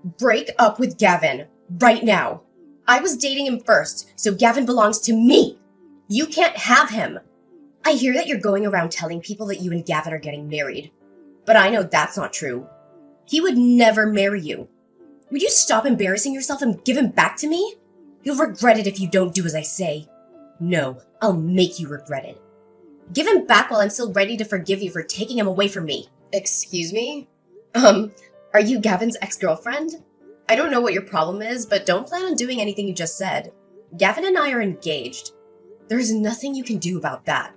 Break up with Gavin. Right now. I was dating him first, so Gavin belongs to me. You can't have him. I hear that you're going around telling people that you and Gavin are getting married. But I know that's not true. He would never marry you. Would you stop embarrassing yourself and give him back to me? You'll regret it if you don't do as I say. No, I'll make you regret it. Give him back while I'm still ready to forgive you for taking him away from me. Excuse me? Are you Gavin's ex-girlfriend? I don't know what your problem is, but don't plan on doing anything you just said. Gavin and I are engaged. There's nothing you can do about that.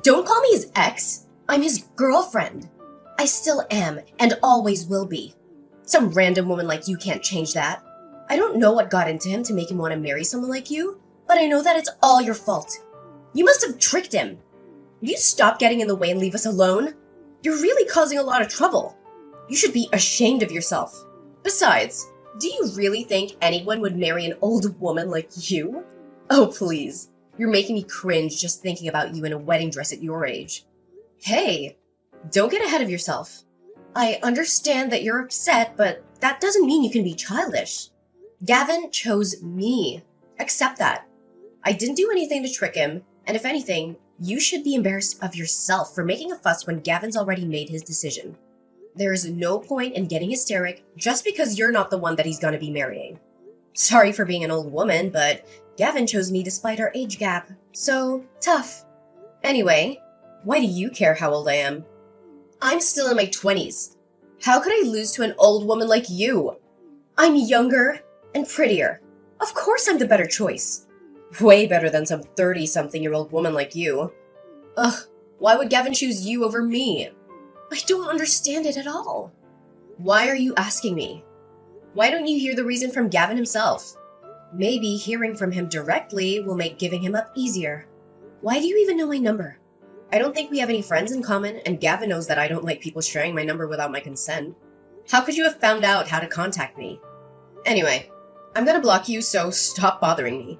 Don't call me his ex. I'm his girlfriend. I still am, and always will be. Some random woman like you can't change that. I don't know what got into him to make him want to marry someone like you, but I know that it's all your fault. You must have tricked him. Will you stop getting in the way and leave us alone? You're really causing a lot of trouble. You should be ashamed of yourself. Besides, do you really think anyone would marry an old woman like you? Oh, please. You're making me cringe just thinking about you in a wedding dress at your age. Hey, don't get ahead of yourself. I understand that you're upset, but that doesn't mean you can be childish. Gavin chose me. Accept that. I didn't do anything to trick him, and if anything, you should be embarrassed of yourself for making a fuss when Gavin's already made his decision. There is no point in getting hysteric just because you're not the one that he's gonna be marrying. Sorry for being an old woman, but Gavin chose me despite our age gap, so tough. Anyway, why do you care how old I am? I'm still in my 20s. How could I lose to an old woman like you? I'm younger and prettier. Of course I'm the better choice. Way better than some 30-something-year-old woman like you. Ugh, why would Gavin choose you over me? I don't understand it at all. Why are you asking me? Why don't you hear the reason from Gavin himself? Maybe hearing from him directly will make giving him up easier. Why do you even know my number? I don't think we have any friends in common, and Gavin knows that I don't like people sharing my number without my consent. How could you have found out how to contact me? Anyway, I'm gonna block you, so stop bothering me.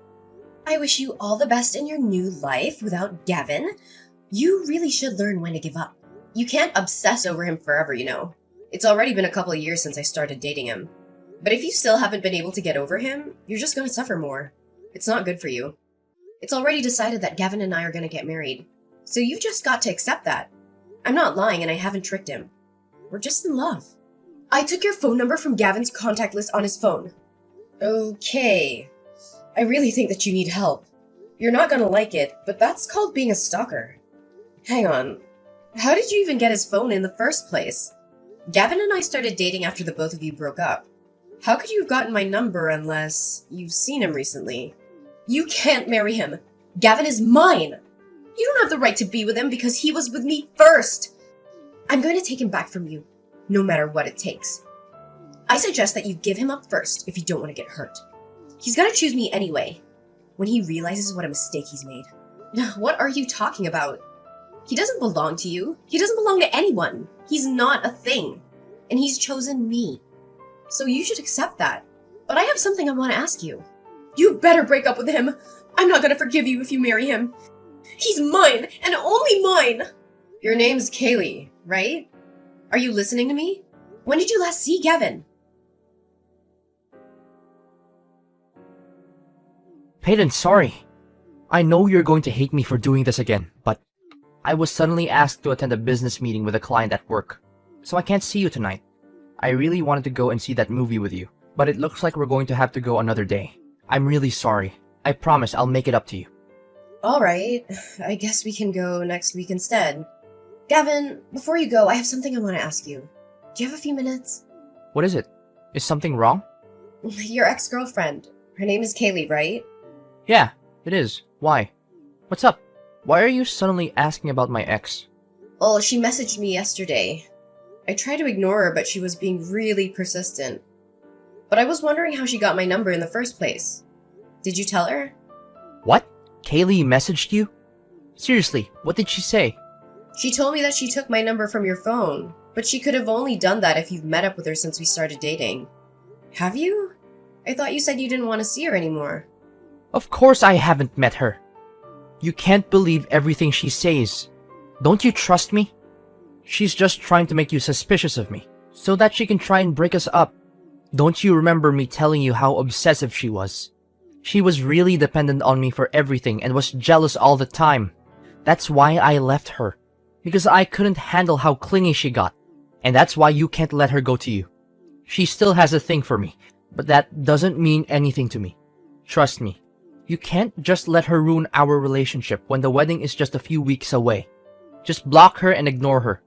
I wish you all the best in your new life without Gavin. You really should learn when to give up. You can't obsess over him forever, you know. It's already been a couple of years since I started dating him. But if you still haven't been able to get over him, you're just gonna suffer more. It's not good for you. It's already decided that Gavin and I are gonna get married. So you've just got to accept that. I'm not lying and I haven't tricked him. We're just in love. I took your phone number from Gavin's contact list on his phone. Okay. I really think that you need help. You're not gonna like it, but that's called being a stalker. Hang on. How did you even get his phone in the first place? Gavin and I started dating after the both of you broke up. How could you have gotten my number unless you've seen him recently? You can't marry him. Gavin is mine. You don't have the right to be with him because he was with me first. I'm going to take him back from you, no matter what it takes. I suggest that you give him up first if you don't want to get hurt. He's gonna choose me anyway, when he realizes what a mistake he's made. What are you talking about? He doesn't belong to you. He doesn't belong to anyone. He's not a thing. And he's chosen me. So you should accept that. But I have something I want to ask you. You better break up with him. I'm not gonna forgive you if you marry him. He's mine, and only mine! Your name's Kaylee, right? Are you listening to me? When did you last see Gavin? Peyton, sorry. I know you're going to hate me for doing this again, but I was suddenly asked to attend a business meeting with a client at work, so I can't see you tonight. I really wanted to go and see that movie with you, but it looks like we're going to have to go another day. I'm really sorry. I promise I'll make it up to you. Alright, I guess we can go next week instead. Gavin, before you go, I have something I want to ask you. Do you have a few minutes? What is it? Is something wrong? Your ex-girlfriend. Her name is Kaylee, right? Yeah, it is. Why? What's up? Why are you suddenly asking about my ex? Well, she messaged me yesterday. I tried to ignore her, but she was being really persistent. But I was wondering how she got my number in the first place. Did you tell her? What? Kaylee messaged you? Seriously, what did she say? She told me that she took my number from your phone, but she could have only done that if you've met up with her since we started dating. Have you? I thought you said you didn't want to see her anymore. Of course I haven't met her. You can't believe everything she says. Don't you trust me? She's just trying to make you suspicious of me, so that she can try and break us up. Don't you remember me telling you how obsessive she was? She was really dependent on me for everything and was jealous all the time. That's why I left her. Because I couldn't handle how clingy she got. And that's why you can't let her go to you. She still has a thing for me, but that doesn't mean anything to me. Trust me. You can't just let her ruin our relationship when the wedding is just a few weeks away. Just block her and ignore her.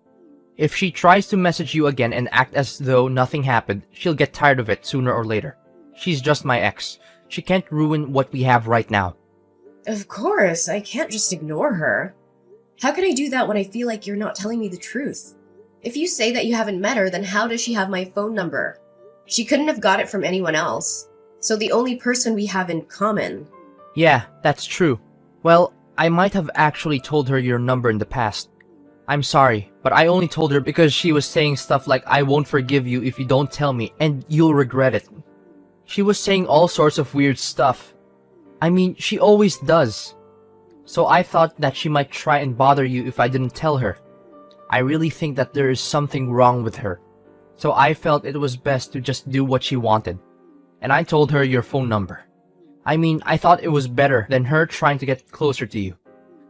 If she tries to message you again and act as though nothing happened, she'll get tired of it sooner or later. She's just my ex. She can't ruin what we have right now. Of course, I can't just ignore her. How can I do that when I feel like you're not telling me the truth? If you say that you haven't met her, then how does she have my phone number? She couldn't have got it from anyone else. So the only person we have in common. Yeah, that's true. Well, I might have actually told her your number in the past. I'm sorry, but I only told her because she was saying stuff like, I won't forgive you if you don't tell me, and you'll regret it. She was saying all sorts of weird stuff. I mean, she always does. So I thought that she might try and bother you if I didn't tell her. I really think that there is something wrong with her. So I felt it was best to just do what she wanted. And I told her your phone number. I mean, I thought it was better than her trying to get closer to you.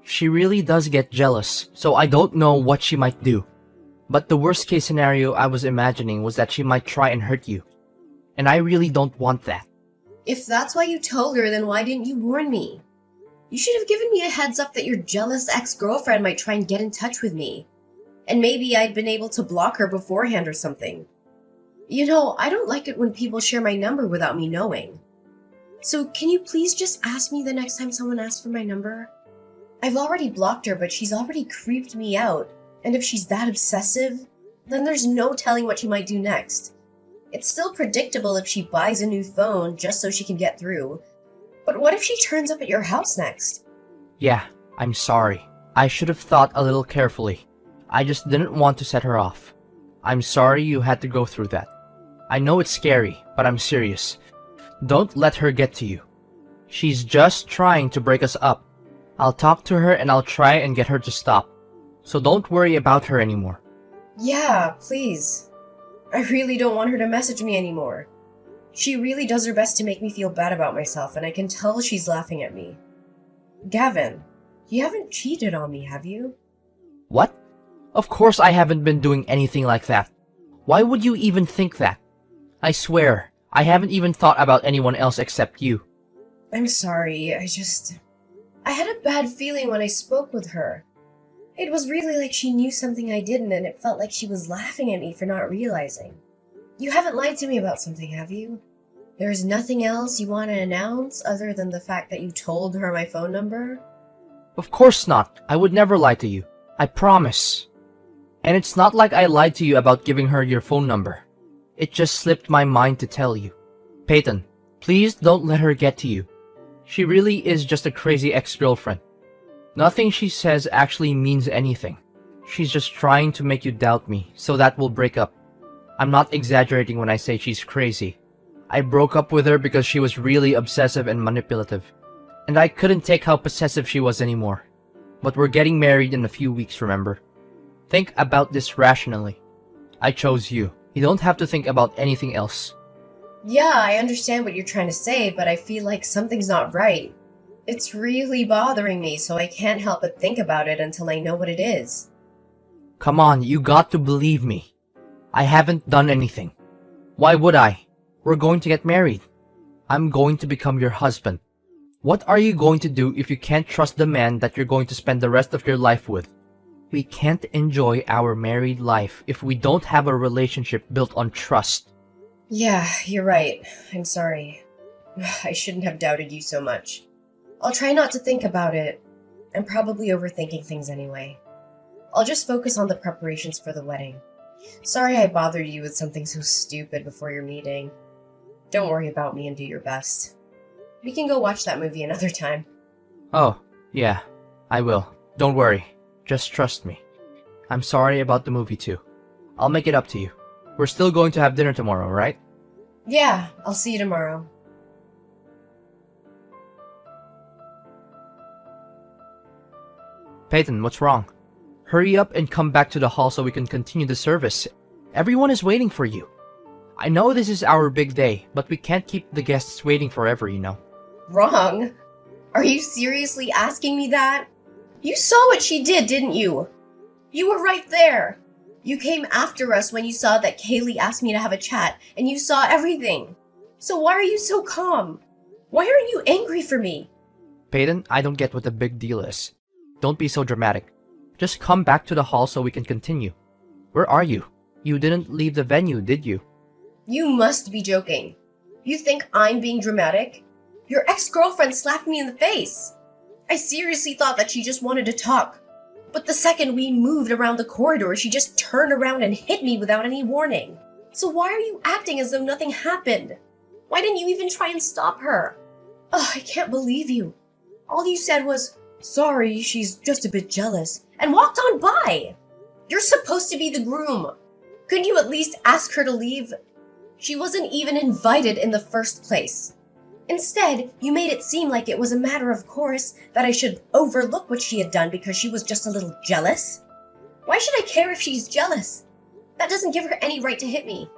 She really does get jealous, so I don't know what she might do. But the worst case scenario I was imagining was that she might try and hurt you. And I really don't want that. If that's why you told her, then why didn't you warn me? You should have given me a heads up that your jealous ex-girlfriend might try and get in touch with me. And maybe I'd been able to block her beforehand or something. You know, I don't like it when people share my number without me knowing. So can you please just ask me the next time someone asks for my number? I've already blocked her, but she's already creeped me out. And if she's that obsessive, then there's no telling what she might do next. It's still predictable if she buys a new phone just so she can get through. But what if she turns up at your house next? Yeah, I'm sorry. I should have thought a little carefully. I just didn't want to set her off. I'm sorry you had to go through that. I know it's scary, but I'm serious. Don't let her get to you. She's just trying to break us up. I'll talk to her and I'll try and get her to stop. So don't worry about her anymore. Yeah, please. I really don't want her to message me anymore. She really does her best to make me feel bad about myself, and I can tell she's laughing at me. Gavin, you haven't cheated on me, have you? What? Of course I haven't been doing anything like that. Why would you even think that? I swear, I haven't even thought about anyone else except you. I'm sorry, I had a bad feeling when I spoke with her. It was really like she knew something I didn't, and it felt like she was laughing at me for not realizing. You haven't lied to me about something, have you? There's nothing else you want to announce other than the fact that you told her my phone number? Of course not. I would never lie to you. I promise. And it's not like I lied to you about giving her your phone number. It just slipped my mind to tell you. Peyton, please don't let her get to you. She really is just a crazy ex-girlfriend. Nothing she says actually means anything. She's just trying to make you doubt me, so that we'll break up. I'm not exaggerating when I say she's crazy. I broke up with her because she was really obsessive and manipulative. And I couldn't take how possessive she was anymore. But we're getting married in a few weeks, remember? Think about this rationally. I chose you. You don't have to think about anything else. Yeah, I understand what you're trying to say, but I feel like something's not right. It's really bothering me, so I can't help but think about it until I know what it is. Come on, you got to believe me. I haven't done anything. Why would I? We're going to get married. I'm going to become your husband. What are you going to do if you can't trust the man that you're going to spend the rest of your life with? We can't enjoy our married life if we don't have a relationship built on trust. Yeah, you're right. I'm sorry. I shouldn't have doubted you so much. I'll try not to think about it. I'm probably overthinking things anyway. I'll just focus on the preparations for the wedding. Sorry I bothered you with something so stupid before your meeting. Don't worry about me and do your best. We can go watch that movie another time. Oh, yeah, I will. Don't worry. Just trust me. I'm sorry about the movie too. I'll make it up to you. We're still going to have dinner tomorrow, right? Yeah, I'll see you tomorrow. Peyton, what's wrong? Hurry up and come back to the hall so we can continue the service. Everyone is waiting for you. I know this is our big day, but we can't keep the guests waiting forever, you know. Wrong. Are you seriously asking me that? You saw what she did, didn't you? You were right there. You came after us when you saw that Kaylee asked me to have a chat, and you saw everything. So why are you so calm? Why aren't you angry for me? Peyton, I don't get what the big deal is. Don't be so dramatic. Just come back to the hall so we can continue. Where are you? You didn't leave the venue, did you? You must be joking. You think I'm being dramatic? Your ex-girlfriend slapped me in the face. I seriously thought that she just wanted to talk. But the second we moved around the corridor, she just turned around and hit me without any warning. So why are you acting as though nothing happened? Why didn't you even try and stop her? Ugh, I can't believe you. All you said was, sorry, she's just a bit jealous, and walked on by. You're supposed to be the groom. Couldn't you at least ask her to leave? She wasn't even invited in the first place. Instead, you made it seem like it was a matter of course that I should overlook what she had done because she was just a little jealous. Why should I care if she's jealous? That doesn't give her any right to hit me.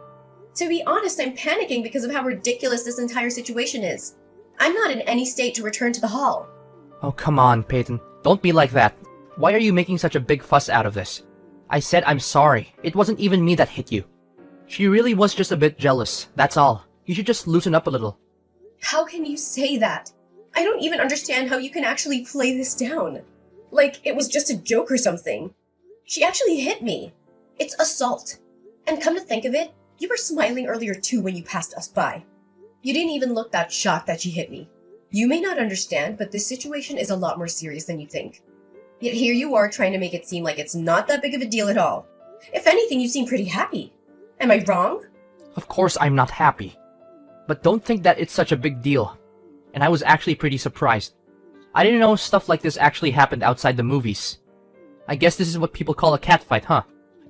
To be honest, I'm panicking because of how ridiculous this entire situation is. I'm not in any state to return to the hall. Oh, come on, Peyton. Don't be like that. Why are you making such a big fuss out of this? I said I'm sorry. It wasn't even me that hit you. She really was just a bit jealous, that's all. You should just loosen up a little. How can you say that? I don't even understand how you can actually play this down. Like it was just a joke or something. She actually hit me. It's assault. And come to think of it, you were smiling earlier too when you passed us by. You didn't even look that shocked that she hit me. You may not understand, but this situation is a lot more serious than you think. Yet here you are trying to make it seem like it's not that big of a deal at all. If anything, you seem pretty happy. Am I wrong? Of course I'm not happy. But don't think that it's such a big deal. And I was actually pretty surprised. I didn't know stuff like this actually happened outside the movies. I guess this is what people call a catfight, huh?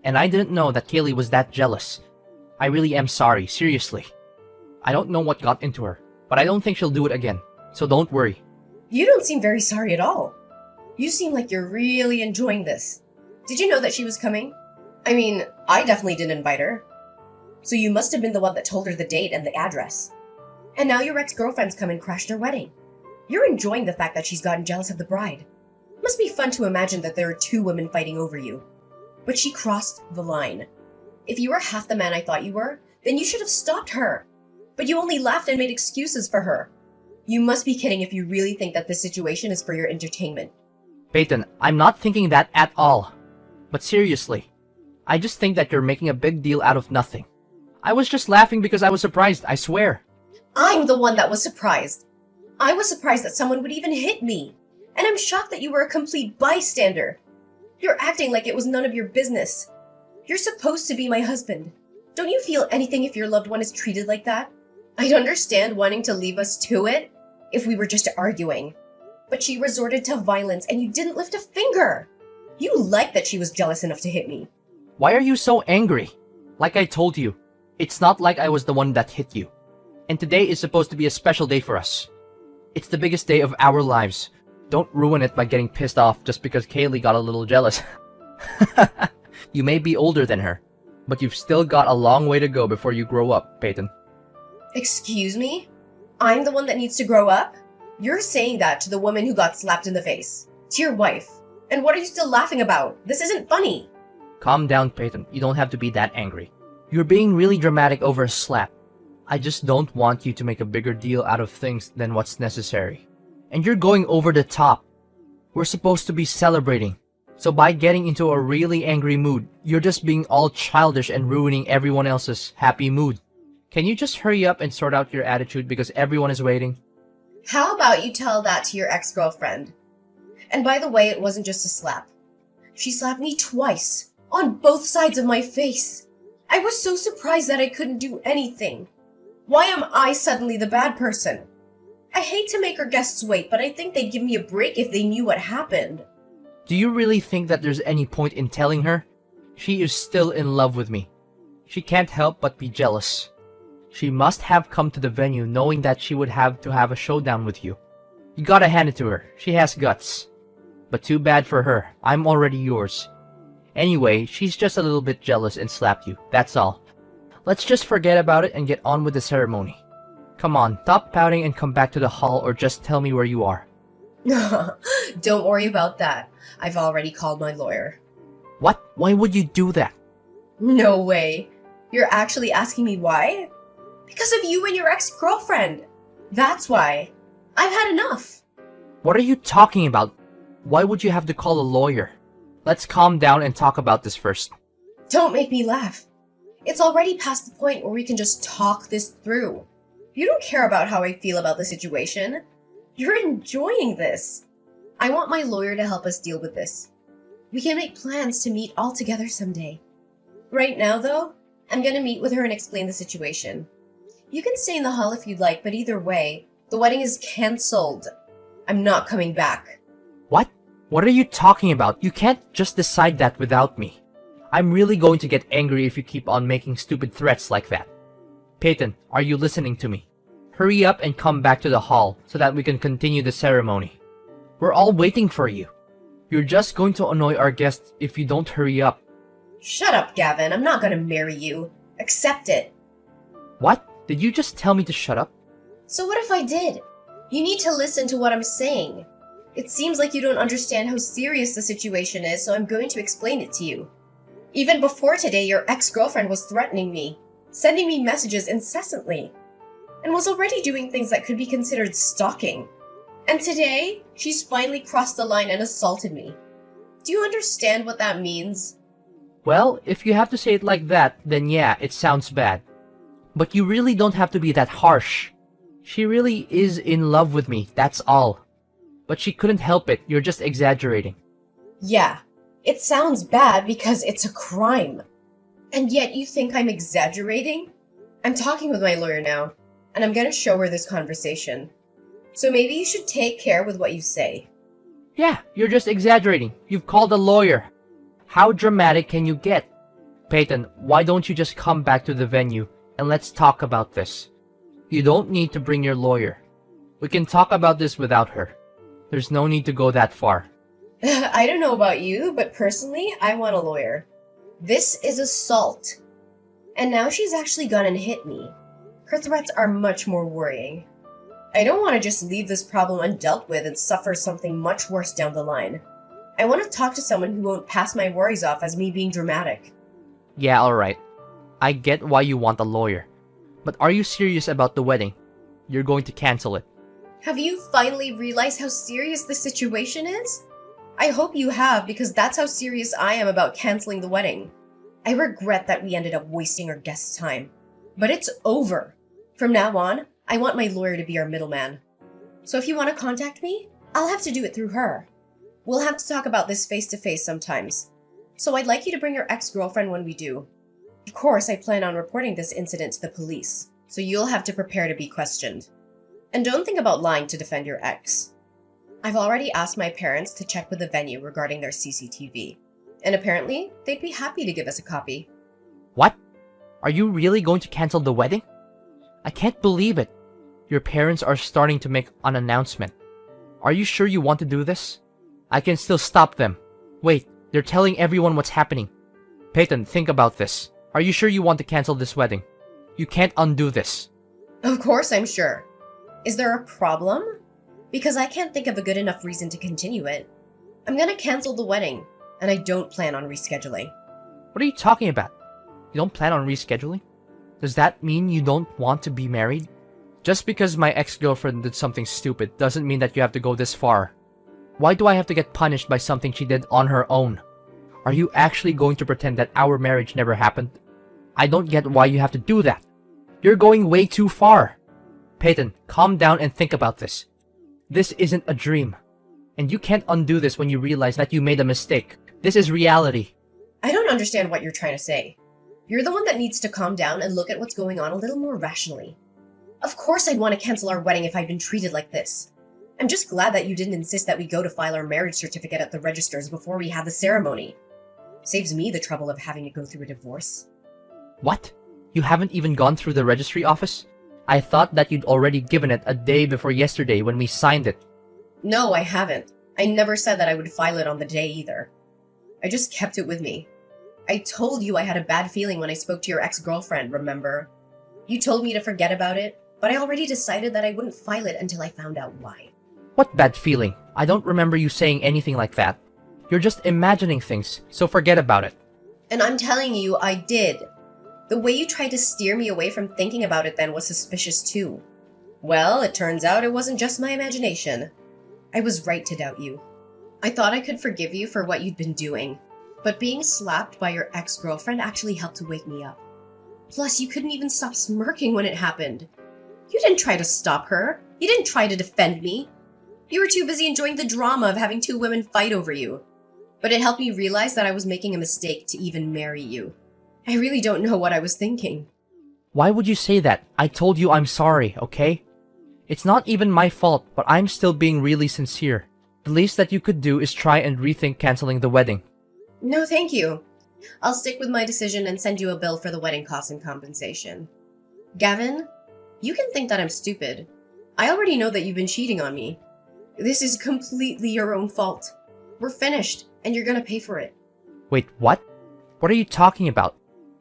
And I didn't know that Kaylee was that jealous. I really am sorry, seriously. I don't know what got into her, but I don't think she'll do it again. So don't worry. You don't seem very sorry at all. You seem like you're really enjoying this. Did you know that she was coming? I mean, I definitely didn't invite her. So you must have been the one that told her the date and the address. And now your ex-girlfriend's come and crashed her wedding. You're enjoying the fact that she's gotten jealous of the bride. Must be fun to imagine that there are two women fighting over you. But she crossed the line. If you were half the man I thought you were, then you should have stopped her. But you only laughed and made excuses for her. You must be kidding if you really think that this situation is for your entertainment. Peyton, I'm not thinking that at all. But seriously, I just think that you're making a big deal out of nothing. I was just laughing because I was surprised, I swear. I'm the one that was surprised. I was surprised that someone would even hit me. And I'm shocked that you were a complete bystander. You're acting like it was none of your business. You're supposed to be my husband. Don't you feel anything if your loved one is treated like that? I'd understand wanting to leave us to it if we were just arguing. But she resorted to violence and you didn't lift a finger. You liked that she was jealous enough to hit me. Why are you so angry? Like I told you, it's not like I was the one that hit you. And today is supposed to be a special day for us. It's the biggest day of our lives. Don't ruin it by getting pissed off just because Kaylee got a little jealous. You may be older than her, but you've still got a long way to go before you grow up, Peyton. Excuse me? I'm the one that needs to grow up? You're saying that to the woman who got slapped in the face. To your wife. And what are you still laughing about? This isn't funny. Calm down, Peyton. You don't have to be that angry. You're being really dramatic over a slap. I just don't want you to make a bigger deal out of things than what's necessary. And you're going over the top. We're supposed to be celebrating. So by getting into a really angry mood, you're just being all childish and ruining everyone else's happy mood. Can you just hurry up and sort out your attitude because everyone is waiting? How about you tell that to your ex-girlfriend? And by the way, it wasn't just a slap. She slapped me twice, on both sides of my face. I was so surprised that I couldn't do anything. Why am I suddenly the bad person? I hate to make our guests wait, but I think they'd give me a break if they knew what happened. Do you really think that there's any point in telling her? She is still in love with me. She can't help but be jealous. She must have come to the venue knowing that she would have to have a showdown with you. You gotta hand it to her. She has guts. But too bad for her. I'm already yours. Anyway, she's just a little bit jealous and slapped you. That's all. Let's just forget about it and get on with the ceremony. Come on, stop pouting and come back to the hall or just tell me where you are. Don't worry about that. I've already called my lawyer. What? Why would you do that? No way. You're actually asking me why? Because of you and your ex-girlfriend. That's why. I've had enough. What are you talking about? Why would you have to call a lawyer? Let's calm down and talk about this first. Don't make me laugh. It's already past the point where we can just talk this through. You don't care about how I feel about the situation. You're enjoying this. I want my lawyer to help us deal with this. We can make plans to meet all together someday. Right now, though, I'm gonna meet with her and explain the situation. You can stay in the hall if you'd like, but either way, the wedding is cancelled. I'm not coming back. What? What are you talking about? You can't just decide that without me. I'm really going to get angry if you keep on making stupid threats like that. Peyton, are you listening to me? Hurry up and come back to the hall so that we can continue the ceremony. We're all waiting for you. You're just going to annoy our guests if you don't hurry up. Shut up, Gavin. I'm not gonna marry you. Accept it. What? Did you just tell me to shut up? So what if I did? You need to listen to what I'm saying. It seems like you don't understand how serious the situation is, so I'm going to explain it to you. Even before today, your ex-girlfriend was threatening me, sending me messages incessantly, and was already doing things that could be considered stalking. And today, she's finally crossed the line and assaulted me. Do you understand what that means? Well, if you have to say it like that, then yeah, it sounds bad. But you really don't have to be that harsh. She really is in love with me, that's all. But she couldn't help it, you're just exaggerating. Yeah, it sounds bad because it's a crime. And yet you think I'm exaggerating? I'm talking with my lawyer now, and I'm gonna show her this conversation. So maybe you should take care with what you say. Yeah, you're just exaggerating. You've called a lawyer. How dramatic can you get? Peyton, why don't you just come back to the venue and let's talk about this? You don't need to bring your lawyer. We can talk about this without her. There's no need to go that far. I don't know about you, but personally, I want a lawyer. This is assault. And now she's actually gone and hit me. Her threats are much more worrying. I don't want to just leave this problem undealt with and suffer something much worse down the line. I want to talk to someone who won't pass my worries off as me being dramatic. Yeah, alright. I get why you want a lawyer. But are you serious about the wedding? You're going to cancel it. Have you finally realized how serious the situation is? I hope you have, because that's how serious I am about canceling the wedding. I regret that we ended up wasting our guests' time. But it's over. From now on, I want my lawyer to be our middleman. So if you want to contact me, I'll have to do it through her. We'll have to talk about this face-to-face sometimes. So I'd like you to bring your ex-girlfriend when we do. Of course, I plan on reporting this incident to the police, so you'll have to prepare to be questioned. And don't think about lying to defend your ex. I've already asked my parents to check with the venue regarding their CCTV, and apparently, they'd be happy to give us a copy. What? Are you really going to cancel the wedding? I can't believe it. Your parents are starting to make an announcement. Are you sure you want to do this? I can still stop them. Wait, they're telling everyone what's happening. Peyton, think about this. Are you sure you want to cancel this wedding? You can't undo this. Of course I'm sure. Is there a problem? Because I can't think of a good enough reason to continue it. I'm gonna cancel the wedding, and I don't plan on rescheduling. What are you talking about? You don't plan on rescheduling? Does that mean you don't want to be married? Just because my ex-girlfriend did something stupid doesn't mean that you have to go this far. Why do I have to get punished by something she did on her own? Are you actually going to pretend that our marriage never happened? I don't get why you have to do that. You're going way too far. Peyton, calm down and think about this. This isn't a dream. And you can't undo this when you realize that you made a mistake. This is reality. I don't understand what you're trying to say. You're the one that needs to calm down and look at what's going on a little more rationally. Of course I'd want to cancel our wedding if I'd been treated like this. I'm just glad that you didn't insist that we go to file our marriage certificate at the registers before we had the ceremony. Saves me the trouble of having to go through a divorce. What? You haven't even gone through the registry office? I thought that you'd already given it a day before yesterday when we signed it. No, I haven't. I never said that I would file it on the day either. I just kept it with me. I told you I had a bad feeling when I spoke to your ex-girlfriend, remember? You told me to forget about it, but I already decided that I wouldn't file it until I found out why. What bad feeling? I don't remember you saying anything like that. You're just imagining things, so forget about it. And I'm telling you, I did. The way you tried to steer me away from thinking about it then was suspicious too. Well, it turns out it wasn't just my imagination. I was right to doubt you. I thought I could forgive you for what you'd been doing, but being slapped by your ex-girlfriend actually helped to wake me up. Plus, you couldn't even stop smirking when it happened. You didn't try to stop her. You didn't try to defend me. You were too busy enjoying the drama of having two women fight over you. But it helped me realize that I was making a mistake to even marry you. I really don't know what I was thinking. Why would you say that? I told you I'm sorry, okay? It's not even my fault, but I'm still being really sincere. The least that you could do is try and rethink canceling the wedding. No, thank you. I'll stick with my decision and send you a bill for the wedding costs and compensation. Gavin, you can think that I'm stupid. I already know that you've been cheating on me. This is completely your own fault. We're finished, and you're gonna pay for it. Wait, what? What are you talking about?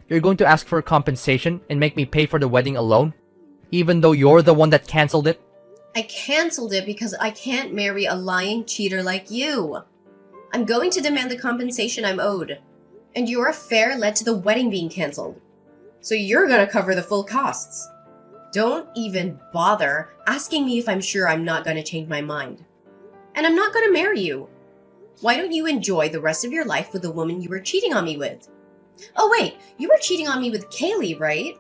You're going to ask for compensation and make me pay for the wedding alone? Even though you're the one that canceled it? I canceled it because I can't marry a lying cheater like you. I'm going to demand the compensation I'm owed. And your affair led to the wedding being canceled. So you're gonna cover the full costs. Don't even bother asking me if I'm sure I'm not gonna change my mind. And I'm not gonna marry you. Why don't you enjoy the rest of your life with the woman you were cheating on me with? Oh wait, you were cheating on me with Kaylee, right?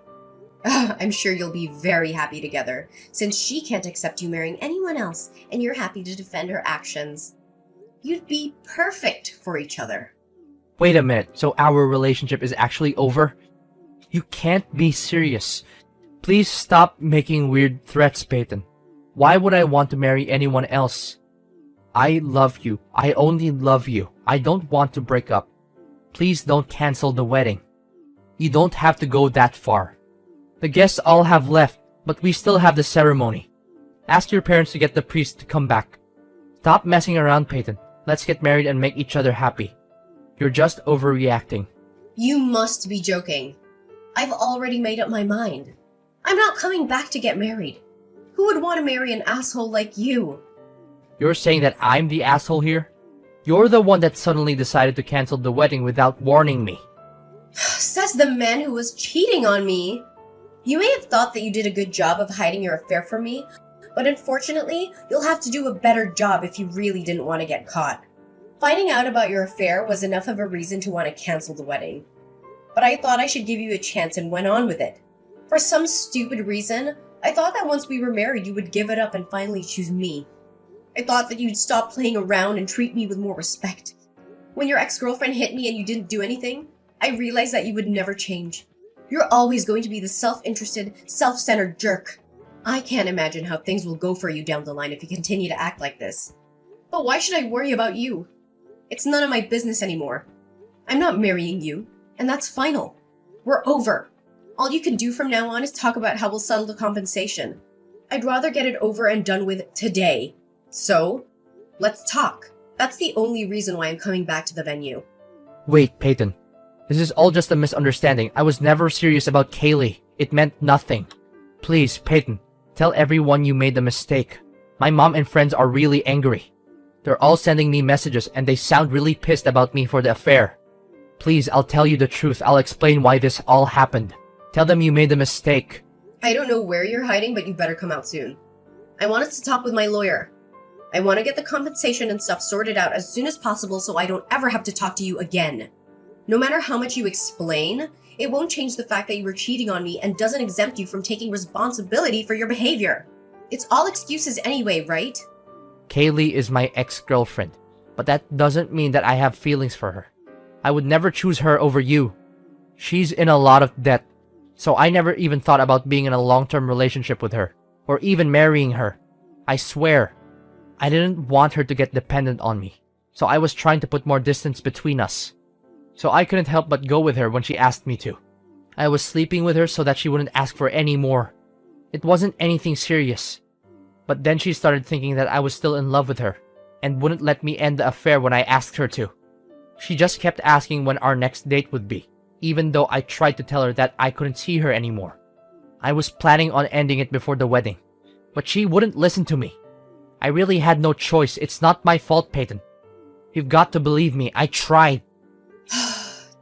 I'm sure you'll be very happy together, since she can't accept you marrying anyone else and you're happy to defend her actions. You'd be perfect for each other. Wait a minute, so our relationship is actually over? You can't be serious. Please stop making weird threats, Peyton. Why would I want to marry anyone else? I love you. I only love you. I don't want to break up. Please don't cancel the wedding. You don't have to go that far. The guests all have left, but we still have the ceremony. Ask your parents to get the priest to come back. Stop messing around, Peyton. Let's get married and make each other happy. You're just overreacting. You must be joking. I've already made up my mind. I'm not coming back to get married. Who would want to marry an asshole like you? You're saying that I'm the asshole here? You're the one that suddenly decided to cancel the wedding without warning me. Says the man who was cheating on me. You may have thought that you did a good job of hiding your affair from me, but unfortunately, you'll have to do a better job if you really didn't want to get caught. Finding out about your affair was enough of a reason to want to cancel the wedding. But I thought I should give you a chance and went on with it. For some stupid reason, I thought that once we were married you would give it up and finally choose me. I thought that you'd stop playing around and treat me with more respect. When your ex-girlfriend hit me and you didn't do anything, I realized that you would never change. You're always going to be the self-interested, self-centered jerk. I can't imagine how things will go for you down the line if you continue to act like this. But why should I worry about you? It's none of my business anymore. I'm not marrying you, and that's final. We're over. All you can do from now on is talk about how we'll settle the compensation. I'd rather get it over and done with today. So, let's talk. That's the only reason why I'm coming back to the venue. Wait, Peyton. This is all just a misunderstanding. I was never serious about Kaylee. It meant nothing. Please, Peyton, tell everyone you made the mistake. My mom and friends are really angry. They're all sending me messages and they sound really pissed about me for the affair. Please, I'll tell you the truth. I'll explain why this all happened. Tell them you made the mistake. I don't know where you're hiding, but you better come out soon. I want us to talk with my lawyer. I want to get the compensation and stuff sorted out as soon as possible so I don't ever have to talk to you again. No matter how much you explain, it won't change the fact that you were cheating on me and doesn't exempt you from taking responsibility for your behavior. It's all excuses anyway, right? Kaylee is my ex-girlfriend, but that doesn't mean that I have feelings for her. I would never choose her over you. She's in a lot of debt, so I never even thought about being in a long-term relationship with her, or even marrying her. I swear, I didn't want her to get dependent on me, so I was trying to put more distance between us. So I couldn't help but go with her when she asked me to. I was sleeping with her so that she wouldn't ask for any more. It wasn't anything serious. But then she started thinking that I was still in love with her, and wouldn't let me end the affair when I asked her to. She just kept asking when our next date would be, even though I tried to tell her that I couldn't see her anymore. I was planning on ending it before the wedding, but she wouldn't listen to me. I really had no choice. It's not my fault, Peyton. You've got to believe me. I tried.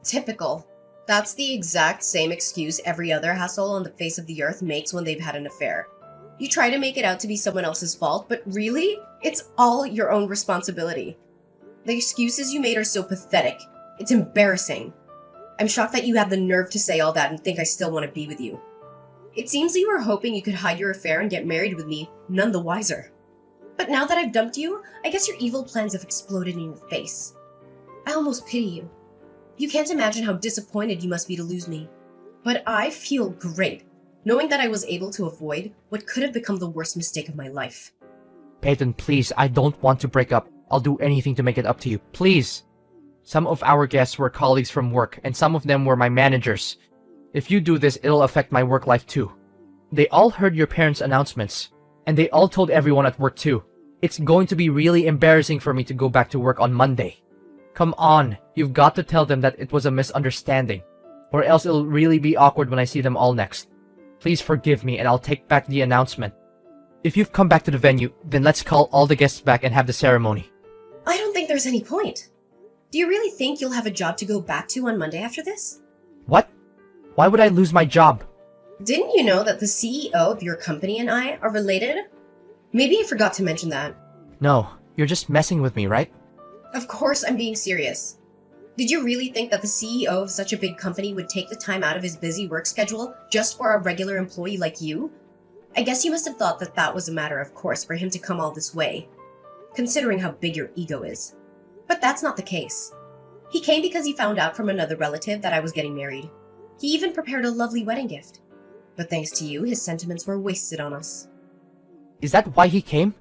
Typical. That's the exact same excuse every other asshole on the face of the earth makes when they've had an affair. You try to make it out to be someone else's fault, but really, it's all your own responsibility. The excuses you made are so pathetic. It's embarrassing. I'm shocked that you have the nerve to say all that and think I still want to be with you. It seems that you were hoping you could hide your affair and get married with me, none the wiser. But now that I've dumped you, I guess your evil plans have exploded in your face. I almost pity you. You can't imagine how disappointed you must be to lose me. But I feel great, knowing that I was able to avoid what could have become the worst mistake of my life. Peyton, please, I don't want to break up. I'll do anything to make it up to you. Please. Some of our guests were colleagues from work, and some of them were my managers. If you do this, it'll affect my work life too. They all heard your parents' announcements, and they all told everyone at work too. It's going to be really embarrassing for me to go back to work on Monday. Come on, you've got to tell them that it was a misunderstanding, or else it'll really be awkward when I see them all next. Please forgive me and I'll take back the announcement. If you've come back to the venue, then let's call all the guests back and have the ceremony. I don't think there's any point. Do you really think you'll have a job to go back to on Monday after this? What? Why would I lose my job? Didn't you know that the CEO of your company and I are related? Maybe I forgot to mention that. No, you're just messing with me, right? Of course I'm being serious. Did you really think that the CEO of such a big company would take the time out of his busy work schedule just for a regular employee like you? I guess you must have thought that that was a matter of course for him to come all this way, considering how big your ego is. But that's not the case. He came because he found out from another relative that I was getting married. He even prepared a lovely wedding gift. But thanks to you, his sentiments were wasted on us. Is that why he came?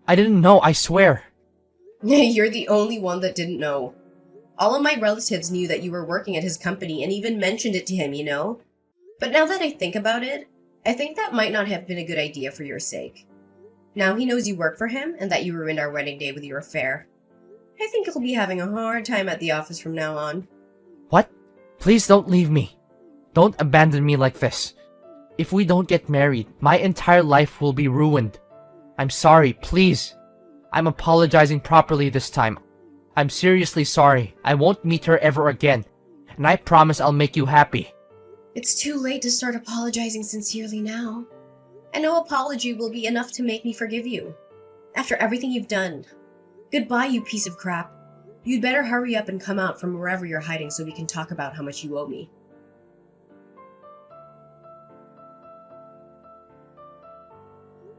I didn't know, I swear. You're the only one that didn't know. All of my relatives knew that you were working at his company and even mentioned it to him, you know? But now that I think about it, I think that might not have been a good idea for your sake. Now he knows you work for him and that you ruined our wedding day with your affair. I think he'll be having a hard time at the office from now on. What? Please don't leave me. Don't abandon me like this. If we don't get married, my entire life will be ruined. I'm sorry, please. I'm apologizing properly this time. I'm seriously sorry. I won't meet her ever again. And I promise I'll make you happy. It's too late to start apologizing sincerely now. And no apology will be enough to make me forgive you. After everything you've done. Goodbye, you piece of crap. You'd better hurry up and come out from wherever you're hiding so we can talk about how much you owe me.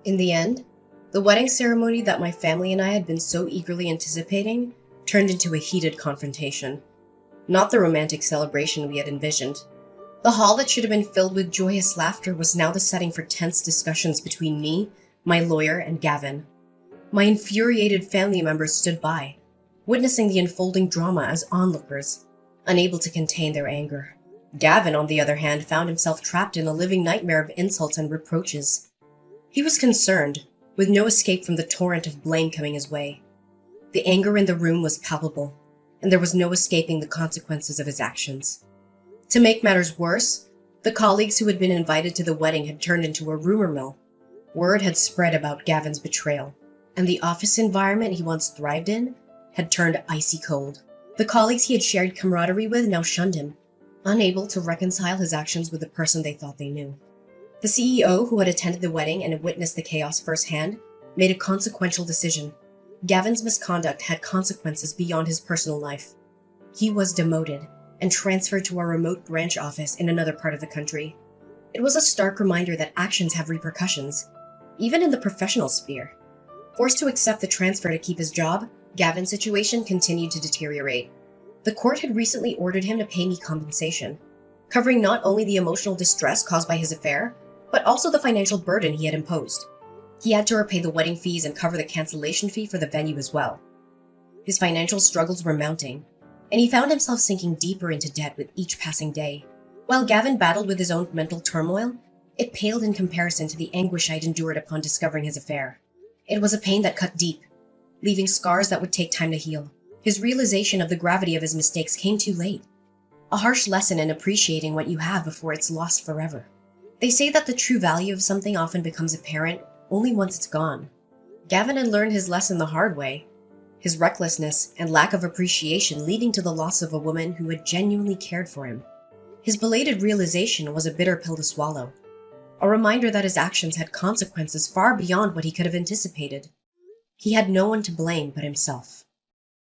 In the end, the wedding ceremony that my family and I had been so eagerly anticipating turned into a heated confrontation. Not the romantic celebration we had envisioned. The hall that should have been filled with joyous laughter was now the setting for tense discussions between me, my lawyer, and Gavin. My infuriated family members stood by, witnessing the unfolding drama as onlookers, unable to contain their anger. Gavin, on the other hand, found himself trapped in a living nightmare of insults and reproaches. He was concerned, with no escape from the torrent of blame coming his way. The anger in the room was palpable, and there was no escaping the consequences of his actions. To make matters worse, the colleagues who had been invited to the wedding had turned into a rumor mill. Word had spread about Gavin's betrayal, and the office environment he once thrived in had turned icy cold. The colleagues he had shared camaraderie with now shunned him, unable to reconcile his actions with the person they thought they knew. The CEO, who had attended the wedding and had witnessed the chaos firsthand, made a consequential decision. Gavin's misconduct had consequences beyond his personal life. He was demoted and transferred to a remote branch office in another part of the country. It was a stark reminder that actions have repercussions, even in the professional sphere. Forced to accept the transfer to keep his job, Gavin's situation continued to deteriorate. The court had recently ordered him to pay me compensation, covering not only the emotional distress caused by his affair, but also the financial burden he had imposed. He had to repay the wedding fees and cover the cancellation fee for the venue as well. His financial struggles were mounting, and he found himself sinking deeper into debt with each passing day. While Gavin battled with his own mental turmoil, it paled in comparison to the anguish I'd endured upon discovering his affair. It was a pain that cut deep, leaving scars that would take time to heal. His realization of the gravity of his mistakes came too late. A harsh lesson in appreciating what you have before it's lost forever. They say that the true value of something often becomes apparent only once it's gone. Gavin had learned his lesson the hard way, his recklessness and lack of appreciation leading to the loss of a woman who had genuinely cared for him. His belated realization was a bitter pill to swallow, a reminder that his actions had consequences far beyond what he could have anticipated. He had no one to blame but himself.